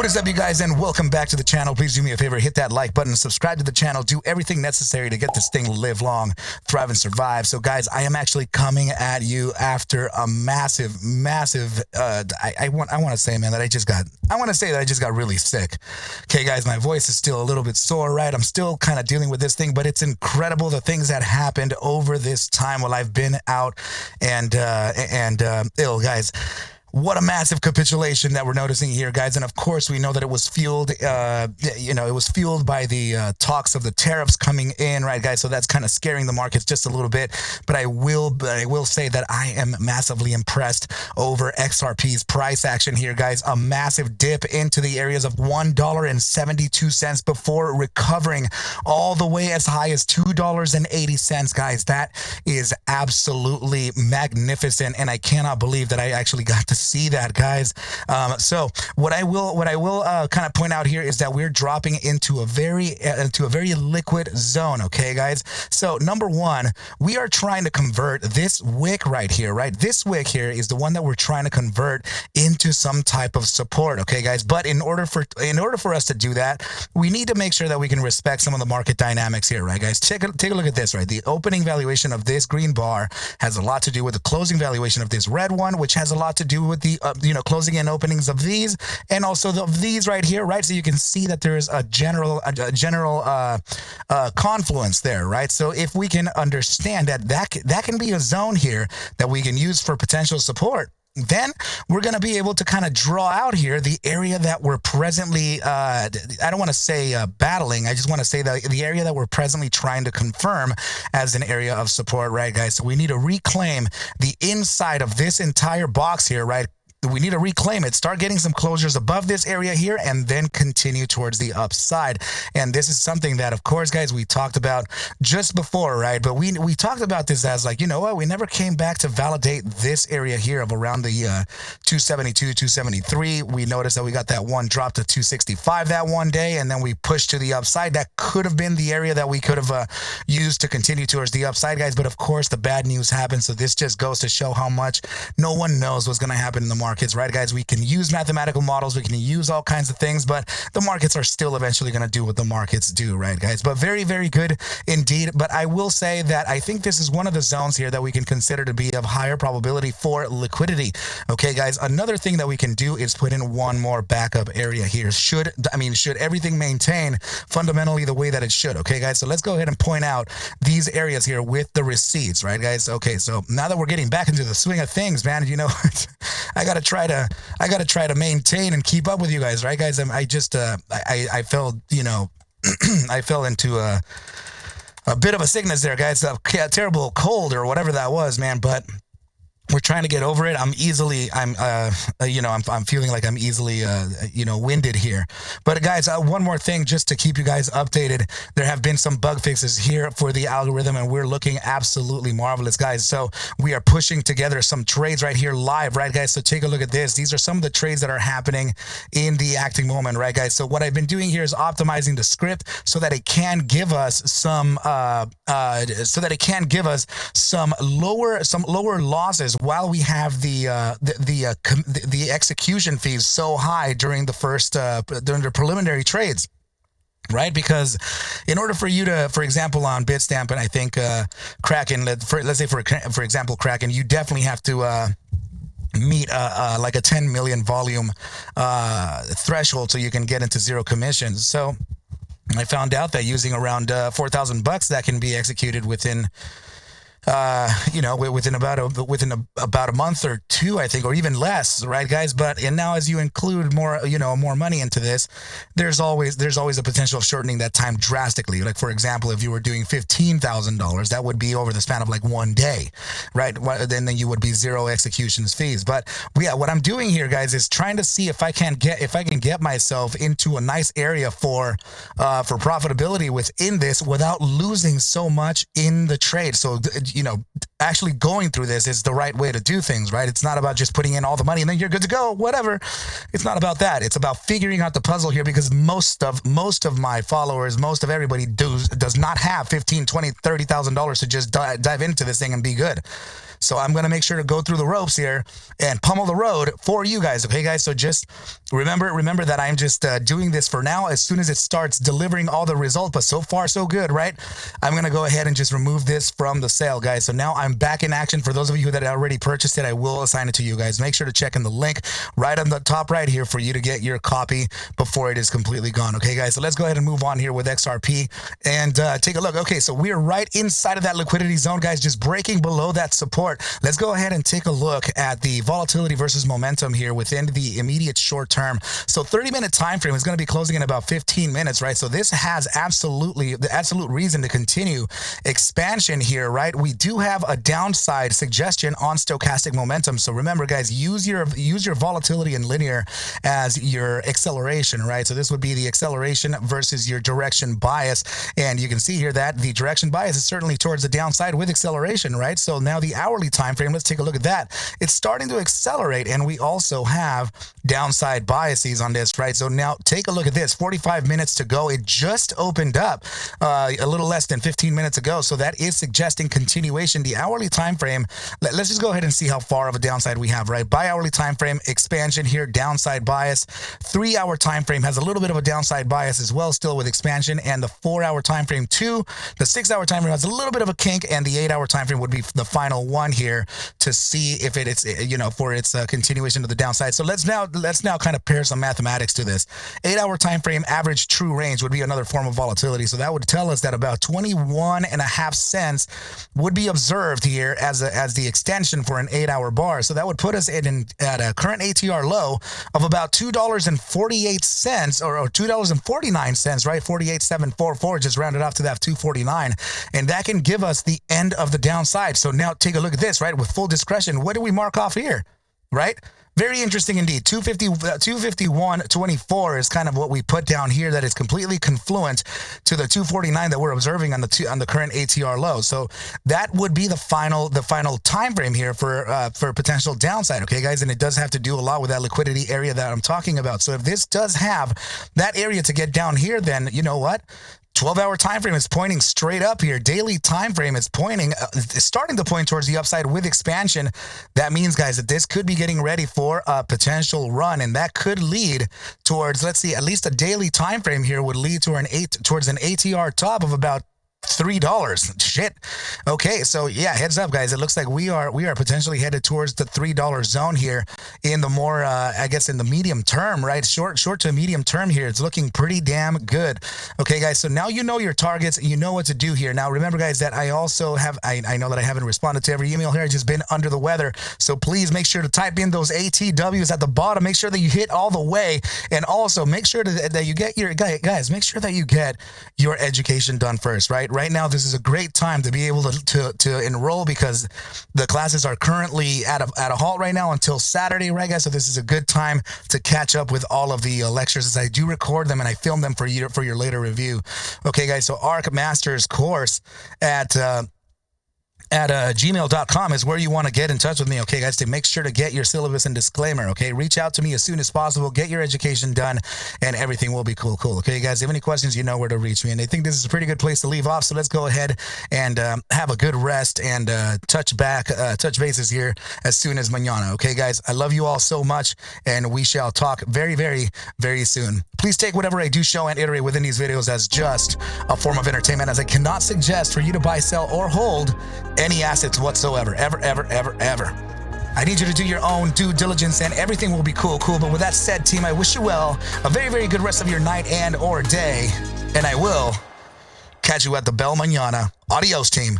What is up, you guys, and welcome back to the channel. Please do me a favor, hit that like button, subscribe to the channel, do everything necessary to get this thing to live long, thrive, and survive. So, guys, I am actually coming at you after a massive, I want to say, man, that I just got really sick. Okay, guys, my voice is still a little bit sore, right? I'm still kind of dealing with this thing, but it's incredible the things that happened over this time while I've been out and ill, guys. What a massive capitulation that we're noticing here, guys. And of course, we know that it was fueled, it was fueled by the talks of the tariffs coming in, right, guys? So that's kind of scaring the markets just a little bit. But I will say that I am massively impressed over XRP's price action here, guys. A massive dip into the areas of $1.72 before recovering all the way as high as $2.80, guys. That is absolutely magnificent, and I cannot believe that I actually got to see that, guys. So what I will kind of point out here is that we're dropping into a very liquid zone. Okay, guys. So number one, we are trying to convert this wick right here, right? This wick here is the one that we're trying to convert into some type of support. Okay, guys. But in order for us to do that, we need to make sure that we can respect some of the market dynamics here, right, guys? Take a look at this, right? The opening valuation of this green bar has a lot to do with the closing valuation of this red one, which has a lot to do with the closing and openings of these, and also of these right here, right? So you can see that there is a general confluence there, right? So if we can understand that can be a zone here that we can use for potential support, then we're going to be able to kind of draw out here the area that we're presently, I don't want to say battling, I just want to say that the area that we're presently trying to confirm as an area of support, right, guys? So we need to reclaim the inside of this entire box here, right? We need to reclaim it, start getting some closures above this area here, and then continue towards the upside. And this is something that, of course, guys, we talked about just before, right? But we talked about this as like, you know what, we never came back to validate this area here of around the 272, 273. We noticed that we got that one drop to 265 that one day, and then we pushed to the upside. That could have been the area that we could have used to continue towards the upside, guys. But of course, the bad news happened. So this just goes to show how much no one knows what's going to happen in the market. Right, guys? We can use mathematical models, we can use all kinds of things, but the markets are still eventually going to do what the markets do, right, guys? But very, very good indeed. But I will say that I think this is one of the zones here that we can consider to be of higher probability for liquidity. Okay, guys, another thing that we can do is put in one more backup area here. Should everything maintain fundamentally the way that it should? Okay, guys, so let's go ahead and point out these areas here with the receipts, right, guys? Okay, so now that we're getting back into the swing of things, man, you know, I gotta try to maintain and keep up with you guys, right, guys? I fell, I fell into a bit of a sickness there, guys. A terrible cold or whatever that was, man. But we're trying to get over it. I'm feeling like I'm easily, winded here. But guys, one more thing, just to keep you guys updated. There have been some bug fixes here for the algorithm, and we're looking absolutely marvelous, guys. So we are pushing together some trades right here live, right, guys? So take a look at this. These are some of the trades that are happening in the acting moment, right, guys? So what I've been doing here is optimizing the script so that it can give us some, lower losses while we have the execution fees so high during the preliminary trades, right? Because in order for you to, for example, on Bitstamp, and I think Kraken, let's say for example Kraken, you definitely have to meet like a 10 million volume threshold so you can get into zero commissions. So I found out that using around $4,000 that can be executed within within about a month or two, I think, or even less, right, guys? And now as you include more money into this, there's always a potential of shortening that time drastically. Like, for example, if you were doing $15,000, that would be over the span of like one day, right? Then you would be zero executions fees. But yeah, what I'm doing here, guys, is trying to see if I can get myself into a nice area for profitability within this without losing so much in the trade. So actually going through this is the right way to do things, right? It's not about just putting in all the money and then you're good to go, whatever. It's not about that. It's about figuring out the puzzle here, because most of my followers, most of everybody does not have $15,000, $20,000, $30,000 to just dive into this thing and be good. So I'm going to make sure to go through the ropes here and pummel the road for you guys. Okay, guys. So just remember that I'm just doing this for now. As soon as it starts delivering all the results, but so far so good, right? I'm going to go ahead and just remove this from the sale, guys. So now I'm back in action. For those of you that already purchased it, I will assign it to you guys. Make sure to check in the link right on the top right here for you to get your copy before it is completely gone. Okay, guys. So let's go ahead and move on here with XRP and take a look. Okay, so we're right inside of that liquidity zone, guys, just breaking below that support. Let's go ahead and take a look at the volatility versus momentum here within the immediate short term. So 30-minute time frame is going to be closing in about 15 minutes, right? So this has absolutely the absolute reason to continue expansion here, right? We do have a downside suggestion on stochastic momentum. So remember, guys, use your volatility and linear as your acceleration, right? So this would be the acceleration versus your direction bias. And you can see here that the direction bias is certainly towards the downside with acceleration, right? So now the hourly time frame, let's take a look at that. It's starting to accelerate, and we also have downside biases on this, right? So now take a look at this. 45 minutes to go. It just opened up a little less than 15 minutes ago. So that is suggesting continuation. The hourly time frame, let's just go ahead and see how far of a downside we have, right? By hourly time frame, expansion here, downside bias. 3-hour time frame has a little bit of a downside bias as well, still with expansion, and the 4-hour time frame too. The 6-hour time frame has a little bit of a kink, and the 8-hour time frame would be the final one here to see if it's, you know, for its continuation to the downside. So let's now kind of pair some mathematics to this. 8-hour time frame average true range would be another form of volatility. So that would tell us that about 21.5 cents would be observed here as the extension for an 8-hour bar. So that would put us at a current ATR low of about $2.48 or $2.49, right? 48.744, just rounded off to that 249, and that can give us the end of the downside. So now take a look at this, right? With full discretion, what do we mark off here, right? Very interesting indeed. 251.24 is kind of what we put down here. That is completely confluent to the 249 that we're observing on the current ATR low. So that would be the final time frame here for potential downside. Okay, guys, and it does have to do a lot with that liquidity area that I'm talking about. So if this does have that area to get down here, then you know what? 12-hour time frame is pointing straight up here. Daily time frame is pointing, starting to point towards the upside with expansion. That means, guys, that this could be getting ready for a potential run, and that could lead towards, let's see, at least a daily time frame here would lead to towards an ATR top of about $3. Shit. Okay, so yeah, heads up, guys. It looks like we are potentially headed towards the $3 zone here in the more, I guess, in the medium term, right? Short to medium term here. It's looking pretty damn good. Okay, guys. So now you know your targets. You know what to do here. Now, remember, guys, that I also have, I know that I haven't responded to every email here. I've just been under the weather. So please make sure to type in those ATWs at the bottom. Make sure that you hit all the way, and also make sure that you get your guys. Make sure that you get your education done first, right? Right now, this is a great time to be able to enroll, because the classes are currently at a halt right now until Saturday, right, guys? So this is a good time to catch up with all of the lectures, as I do record them and I film them for your later review. Okay, guys, so ARC Masters course at gmail.com is where you want to get in touch with me, okay, guys, to make sure to get your syllabus and disclaimer, okay? Reach out to me as soon as possible, get your education done, and everything will be cool, okay, guys? If you have any questions, you know where to reach me, and I think this is a pretty good place to leave off, so let's go ahead and have a good rest and touch bases here as soon as mañana, okay, guys? I love you all so much, and we shall talk very, very, very soon. Please take whatever I do show and iterate within these videos as just a form of entertainment, as I cannot suggest for you to buy, sell, or hold any assets whatsoever, ever. I need you to do your own due diligence, and everything will be cool. But with that said, team, I wish you well, a very, very good rest of your night and or day, and I will catch you at the bell mañana. Adios, team.